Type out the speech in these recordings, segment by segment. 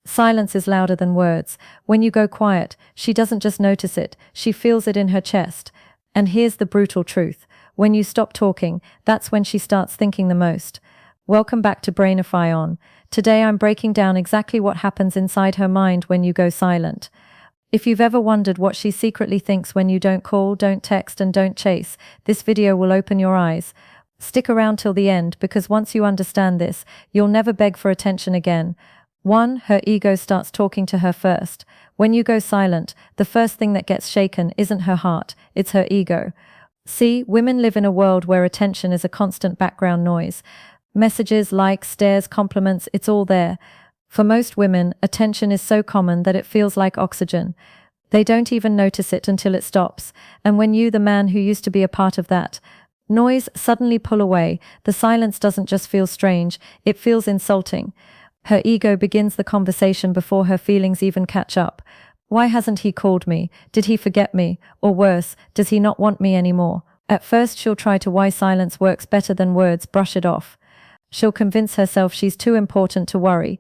Silence is louder than words. When you go quiet, she doesn't just notice it, she feels it in her chest. And here's the brutal truth. When you stop talking, that's when she starts thinking the most. Welcome back to Brainify On. Today I'm breaking down exactly what happens inside her mind when you go silent. If you've ever wondered what she secretly thinks when you don't call, don't text, and don't chase, this video will open your eyes. Stick around till the end, because once you understand this, you'll never beg for attention again. 1. Her ego starts talking to her first. When you go silent, the first thing that gets shaken isn't her heart, it's her ego. See, women live in a world where attention is a constant background noise. Messages, likes, stares, compliments, it's all there. For most women, attention is so common that it feels like oxygen. They don't even notice it until it stops. And when you, the man who used to be a part of that noise, suddenly pull away, the silence doesn't just feel strange, it feels insulting. Her ego begins the conversation before her feelings even catch up. Why hasn't he called me? Did he forget me? Or worse, does he not want me anymore? At first she'll try to why silence works better than words, brush it off. She'll convince herself she's too important to worry.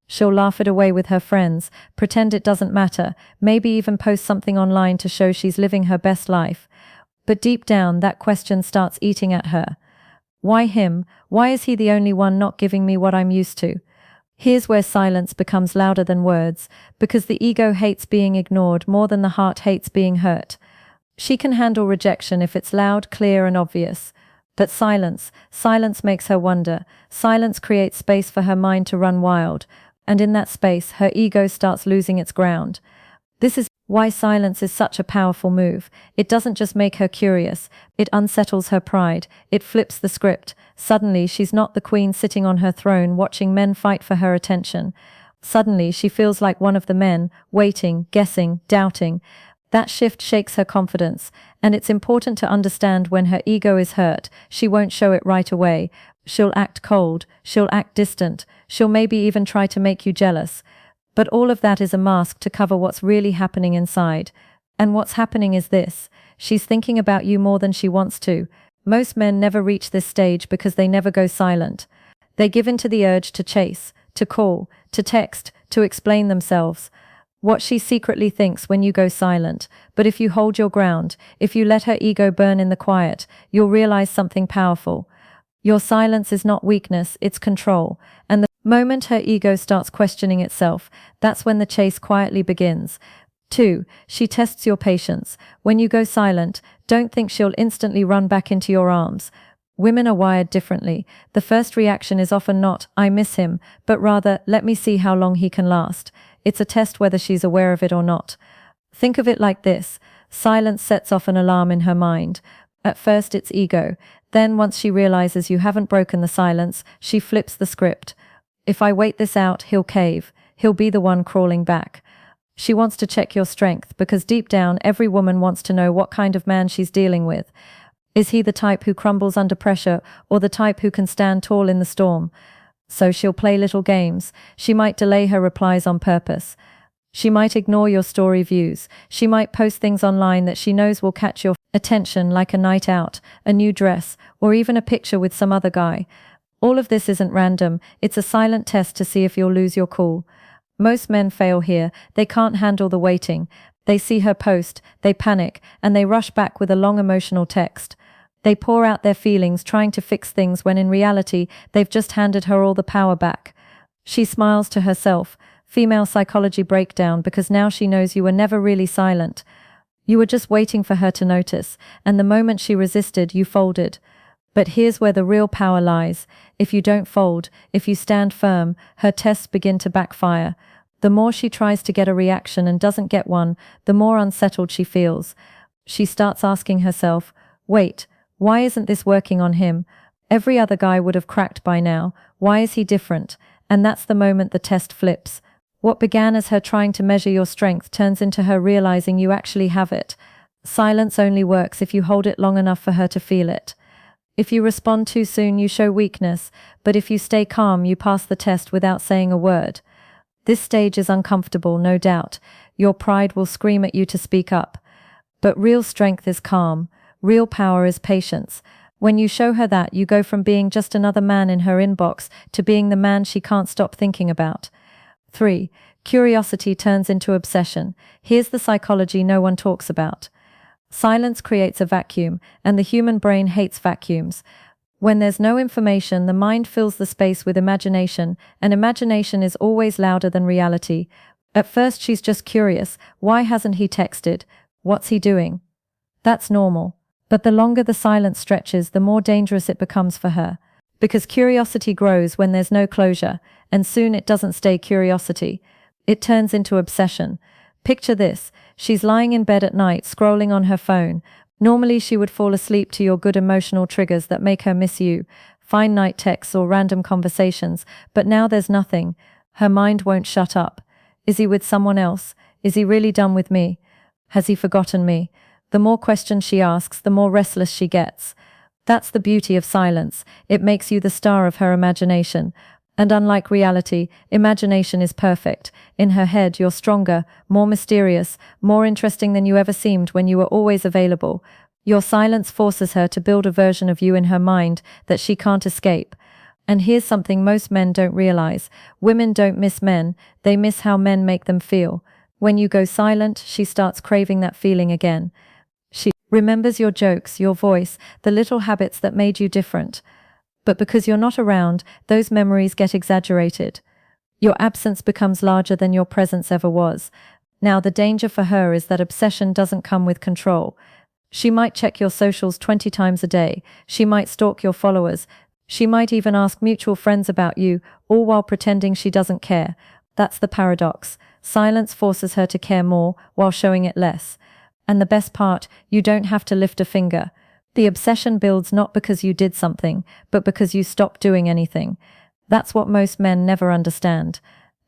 She'll laugh it away with her friends, pretend it doesn't matter, maybe even post something online to show she's living her best life. But deep down, that question starts eating at her. Why him? Why is he the only one not giving me what I'm used to? Here's where silence becomes louder than words, because the ego hates being ignored more than the heart hates being hurt. She can handle rejection if it's loud, clear, and obvious. But silence makes her wonder. Silence creates space for her mind to run wild, and in that space, her ego starts losing its ground. This is why silence is such a powerful move. It doesn't just make her curious, it unsettles her pride, it flips the script. Suddenly, she's not the queen sitting on her throne watching men fight for her attention. Suddenly, she feels like one of the men, waiting, guessing, doubting. That shift shakes her confidence, and it's important to understand when her ego is hurt, she won't show it right away. She'll act cold, she'll act distant, she'll maybe even try to make you jealous. But all of that is a mask to cover what's really happening inside. And what's happening is this: she's thinking about you more than she wants to. Most men never reach this stage because they never go silent. They give in to the urge to chase, to call, to text, to explain themselves. What she secretly thinks when you go silent. But if you hold your ground, if you let her ego burn in the quiet, you'll realize something powerful. Your silence is not weakness, it's control. And the moment her ego starts questioning itself, that's when the chase quietly begins. 2. She tests your patience. When you go silent, don't think she'll instantly run back into your arms. Women are wired differently. The first reaction is often not, I miss him, but rather, let me see how long he can last. It's a test whether she's aware of it or not. Think of it like this. Silence sets off an alarm in her mind. At first it's ego. Then once she realizes you haven't broken the silence, she flips the script. If I wait this out, he'll cave. He'll be the one crawling back. She wants to check your strength, because deep down every woman wants to know what kind of man she's dealing with. Is he the type who crumbles under pressure, or the type who can stand tall in the storm? So she'll play little games. She might delay her replies on purpose. She might ignore your story views. She might post things online that she knows will catch your attention, like a night out, a new dress, or even a picture with some other guy. All of this isn't random, it's a silent test to see if you'll lose your cool. Most men fail here. They can't handle the waiting. They see her post, they panic, and they rush back with a long emotional text. They pour out their feelings, trying to fix things when in reality, they've just handed her all the power back. She smiles to herself. Female psychology breakdown, because now she knows you were never really silent. You were just waiting for her to notice, and the moment she resisted, you folded. But here's where the real power lies. If you don't fold, if you stand firm, her tests begin to backfire. The more she tries to get a reaction and doesn't get one, the more unsettled she feels. She starts asking herself, wait, why isn't this working on him? Every other guy would have cracked by now. Why is he different? And that's the moment the test flips. What began as her trying to measure your strength turns into her realizing you actually have it. Silence only works if you hold it long enough for her to feel it. If you respond too soon, you show weakness, but if you stay calm, you pass the test without saying a word. This stage is uncomfortable, no doubt. Your pride will scream at you to speak up. But real strength is calm. Real power is patience. When you show her that, you go from being just another man in her inbox to being the man she can't stop thinking about. 3. Curiosity turns into obsession. Here's the psychology no one talks about. Silence creates a vacuum, and the human brain hates vacuums. When there's no information, the mind fills the space with imagination, and imagination is always louder than reality. At first she's just curious. Why hasn't he texted? What's he doing? That's normal. But the longer the silence stretches, the more dangerous it becomes for her. Because curiosity grows when there's no closure, and soon it doesn't stay curiosity. It turns into obsession. Picture this. She's lying in bed at night, scrolling on her phone. Normally she would fall asleep to your good emotional triggers that make her miss you, fine night texts or random conversations, but now there's nothing. Her mind won't shut up. Is he with someone else? Is he really done with me? Has he forgotten me? The more questions she asks, the more restless she gets. That's the beauty of silence. It makes you the star of her imagination. And unlike reality, imagination is perfect. In her head, you're stronger, more mysterious, more interesting than you ever seemed when you were always available. Your silence forces her to build a version of you in her mind that she can't escape. And here's something most men don't realize. Women don't miss men, they miss how men make them feel. When you go silent, she starts craving that feeling again. She remembers your jokes, your voice, the little habits that made you different. But because you're not around, those memories get exaggerated. Your absence becomes larger than your presence ever was. Now, the danger for her is that obsession doesn't come with control. She might check your socials 20 times a day. She might stalk your followers. She might even ask mutual friends about you, all while pretending she doesn't care. That's the paradox. Silence forces her to care more while showing it less. And the best part, you don't have to lift a finger. The obsession builds not because you did something, but because you stopped doing anything. That's what most men never understand.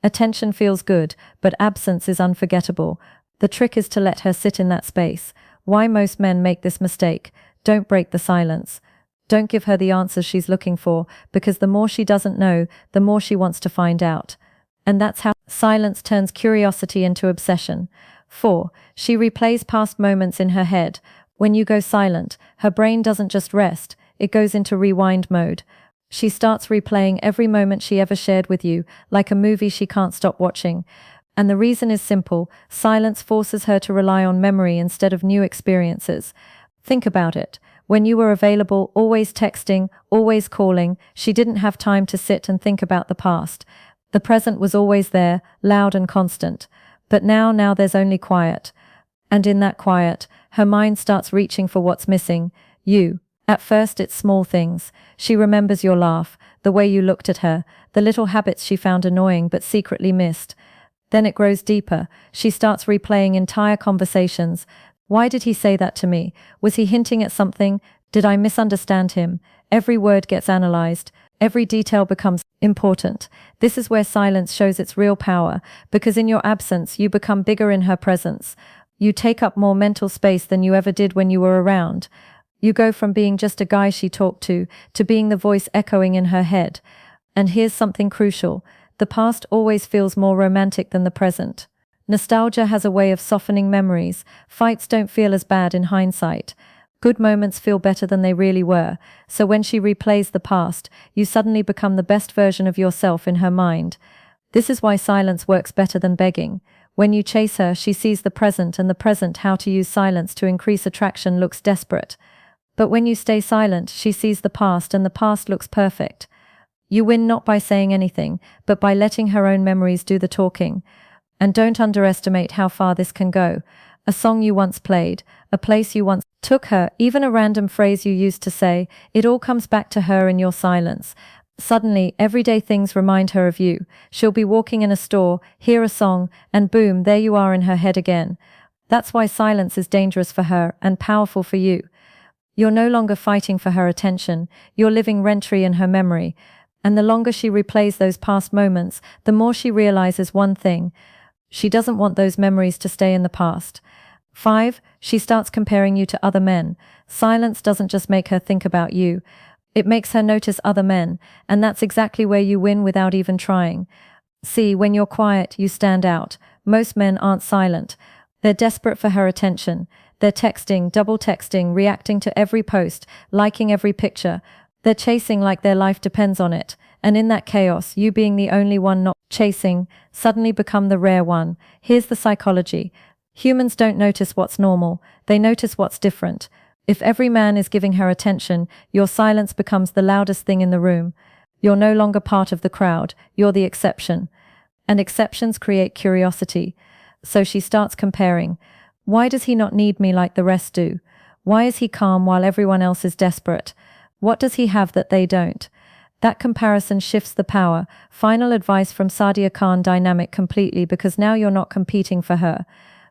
Attention feels good, but absence is unforgettable. The trick is to let her sit in that space. Why most men make this mistake? Don't break the silence. Don't give her the answers she's looking for, because the more she doesn't know, the more she wants to find out. And that's how silence turns curiosity into obsession. 4. She replays past moments in her head. When you go silent, her brain doesn't just rest, it goes into rewind mode. She starts replaying every moment she ever shared with you, like a movie she can't stop watching. And the reason is simple. Silence forces her to rely on memory instead of new experiences. Think about it. When you were available, always texting, always calling, she didn't have time to sit and think about the past. The present was always there, loud and constant. But now there's only quiet. And in that quiet, her mind starts reaching for what's missing, you. At first it's small things. She remembers your laugh, the way you looked at her, the little habits she found annoying but secretly missed. Then it grows deeper. She starts replaying entire conversations. Why did he say that to me? Was he hinting at something? Did I misunderstand him? Every word gets analyzed. Every detail becomes important. This is where silence shows its real power, because in your absence you become bigger in her presence. You take up more mental space than you ever did when you were around. You go from being just a guy she talked to being the voice echoing in her head. And here's something crucial. The past always feels more romantic than the present. Nostalgia has a way of softening memories. Fights don't feel as bad in hindsight. Good moments feel better than they really were. So when she replays the past, you suddenly become the best version of yourself in her mind. This is why silence works better than begging. When you chase her, she sees the present, and the present, how to use silence to increase attraction, looks desperate. But when you stay silent, she sees the past, and the past looks perfect. You win not by saying anything, but by letting her own memories do the talking. And don't underestimate how far this can go. A song you once played, a place you once took her, even a random phrase you used to say, it all comes back to her in your silence. Suddenly, everyday things remind her of you. She'll be walking in a store, hear a song, and boom, there you are in her head again. That's why silence is dangerous for her and powerful for you. You're no longer fighting for her attention, you're living rent-free in her memory. And the longer she replays those past moments, the more she realizes one thing. She doesn't want those memories to stay in the past. 5. She starts comparing you to other men. Silence doesn't just make her think about you. It makes her notice other men, and that's exactly where you win without even trying. See, when you're quiet, you stand out. Most men aren't silent. They're desperate for her attention. They're texting, double texting, reacting to every post, liking every picture. They're chasing like their life depends on it. And in that chaos, you being the only one not chasing, suddenly become the rare one. Here's the psychology. Humans don't notice what's normal, they notice what's different. If every man is giving her attention, your silence becomes the loudest thing in the room. You're no longer part of the crowd, you're the exception. And exceptions create curiosity. So she starts comparing. Why does he not need me like the rest do? Why is he calm while everyone else is desperate? What does he have that they don't? That comparison shifts the power. Final advice from Sadia Khan: dynamic completely, because now you're not competing for her.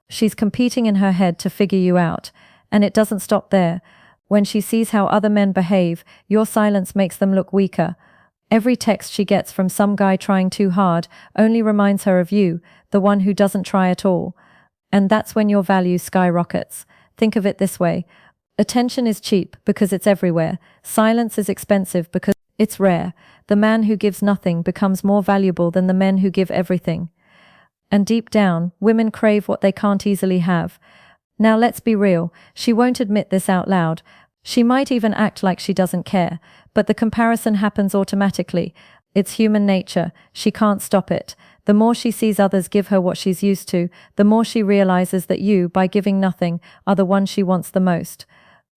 She's competing in her head to figure you out. And it doesn't stop there. When she sees how other men behave, your silence makes them look weaker. Every text she gets from some guy trying too hard only reminds her of you, the one who doesn't try at all. And that's when your value skyrockets. Think of it this way. Attention is cheap because it's everywhere. Silence is expensive because it's rare. The man who gives nothing becomes more valuable than the men who give everything. And deep down, women crave what they can't easily have. Now let's be real, she won't admit this out loud. She might even act like she doesn't care, but the comparison happens automatically. It's human nature, she can't stop it. The more she sees others give her what she's used to, the more she realizes that you, by giving nothing, are the one she wants the most.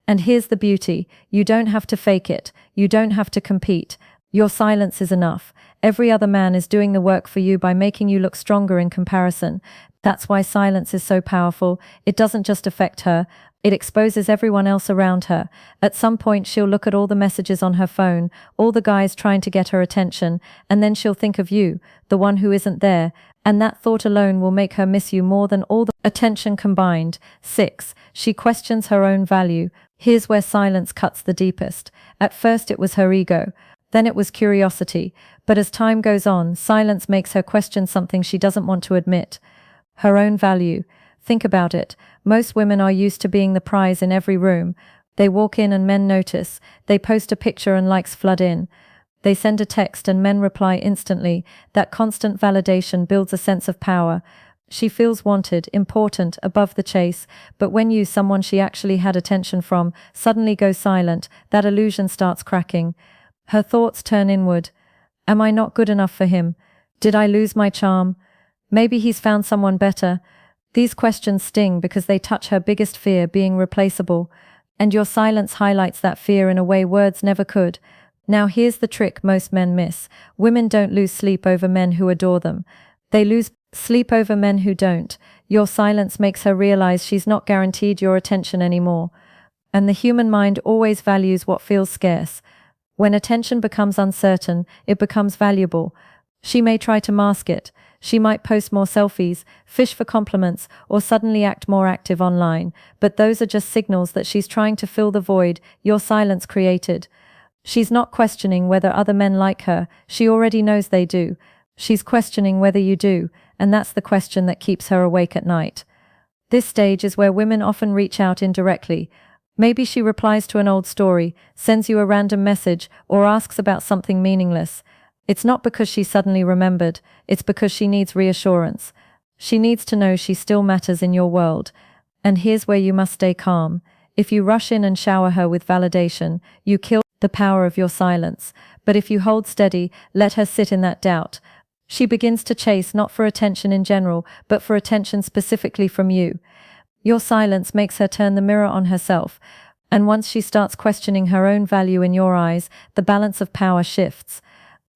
And here's the beauty, you don't have to fake it, you don't have to compete. Your silence is enough. Every other man is doing the work for you by making you look stronger in comparison. That's why silence is so powerful. It doesn't just affect her, it exposes everyone else around her. At some point she'll look at all the messages on her phone, all the guys trying to get her attention, and then she'll think of you, the one who isn't there, and that thought alone will make her miss you more than all the attention combined. 6. She questions her own value. Here's where silence cuts the deepest. At first it was her ego. Then it was curiosity. But as time goes on, silence makes her question something she doesn't want to admit. Her own value. Think about it. Most women are used to being the prize in every room. They walk in and men notice. They post a picture and likes flood in. They send a text and men reply instantly. That constant validation builds a sense of power. She feels wanted, important, above the chase, but when you, someone she actually had attention from, suddenly goes silent, that illusion starts cracking. Her thoughts turn inward. Am I not good enough for him? Did I lose my charm? Maybe he's found someone better. These questions sting because they touch her biggest fear, being replaceable. And your silence highlights that fear in a way words never could. Now here's the trick most men miss. Women don't lose sleep over men who adore them. They lose sleep over men who don't. Your silence makes her realize she's not guaranteed your attention anymore. And the human mind always values what feels scarce. When attention becomes uncertain, it becomes valuable. She may try to mask it. She might post more selfies, fish for compliments, or suddenly act more active online, but those are just signals that she's trying to fill the void your silence created. She's not questioning whether other men like her, she already knows they do. She's questioning whether you do, and that's the question that keeps her awake at night. This stage is where women often reach out indirectly. Maybe she replies to an old story, sends you a random message, or asks about something meaningless. It's not because she suddenly remembered, it's because she needs reassurance. She needs to know she still matters in your world. And here's where you must stay calm. If you rush in and shower her with validation, you kill the power of your silence. But if you hold steady, let her sit in that doubt. She begins to chase not for attention in general, but for attention specifically from you. Your silence makes her turn the mirror on herself. And once she starts questioning her own value in your eyes, the balance of power shifts.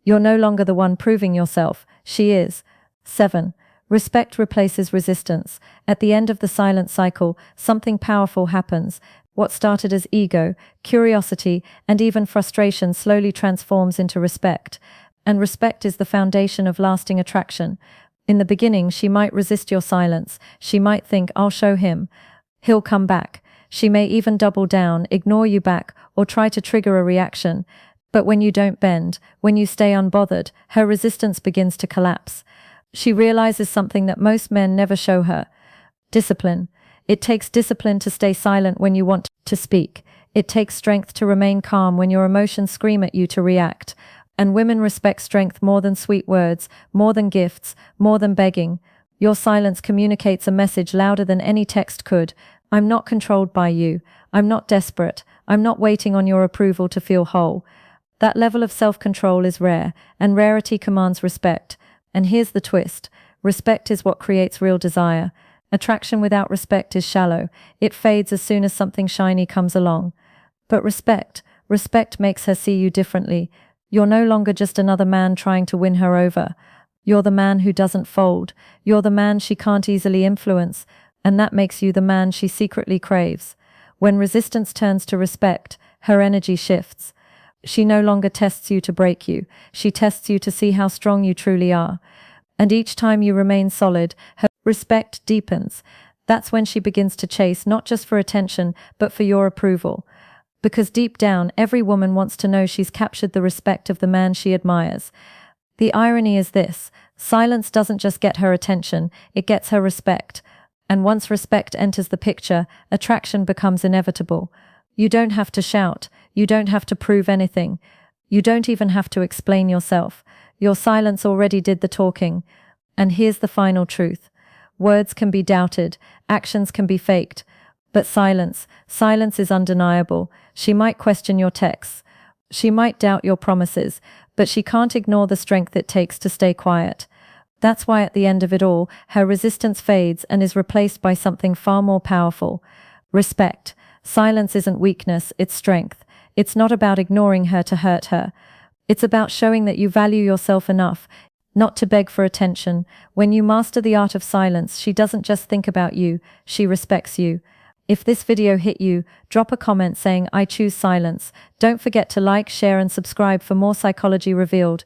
You're no longer the one proving yourself, she is. 7. Respect replaces resistance. At the end of the silent cycle, something powerful happens. What started as ego, curiosity, and even frustration slowly transforms into respect. And respect is the foundation of lasting attraction. In the beginning, she might resist your silence. She might think, I'll show him. He'll come back. She may even double down, ignore you back, or try to trigger a reaction. But when you don't bend, when you stay unbothered, her resistance begins to collapse. She realizes something that most men never show her. Discipline. It takes discipline to stay silent when you want to speak. It takes strength to remain calm when your emotions scream at you to react. And women respect strength more than sweet words, more than gifts, more than begging. Your silence communicates a message louder than any text could. I'm not controlled by you. I'm not desperate. I'm not waiting on your approval to feel whole. That level of self-control is rare, and rarity commands respect. And here's the twist. Respect is what creates real desire. Attraction without respect is shallow. It fades as soon as something shiny comes along. But respect makes her see you differently. You're no longer just another man trying to win her over. You're the man who doesn't fold. You're the man she can't easily influence. And that makes you the man she secretly craves. When resistance turns to respect, her energy shifts. She no longer tests you to break you. She tests you to see how strong you truly are. And each time you remain solid, her respect deepens. That's when she begins to chase, not just for attention, but for your approval. Because deep down, every woman wants to know she's captured the respect of the man she admires. The irony is this: silence doesn't just get her attention, it gets her respect. And once respect enters the picture, attraction becomes inevitable. You don't have to shout. You don't have to prove anything. You don't even have to explain yourself. Your silence already did the talking. And here's the final truth. Words can be doubted, actions can be faked, but silence is undeniable. She might question your texts. She might doubt your promises, but she can't ignore the strength it takes to stay quiet. That's why at the end of it all, her resistance fades and is replaced by something far more powerful. Respect. Silence isn't weakness, it's strength. It's not about ignoring her to hurt her. It's about showing that you value yourself enough, not to beg for attention. When you master the art of silence, she doesn't just think about you, she respects you. If this video hit you, drop a comment saying, "I choose silence." Don't forget to like, share, and subscribe for more Psychology Revealed.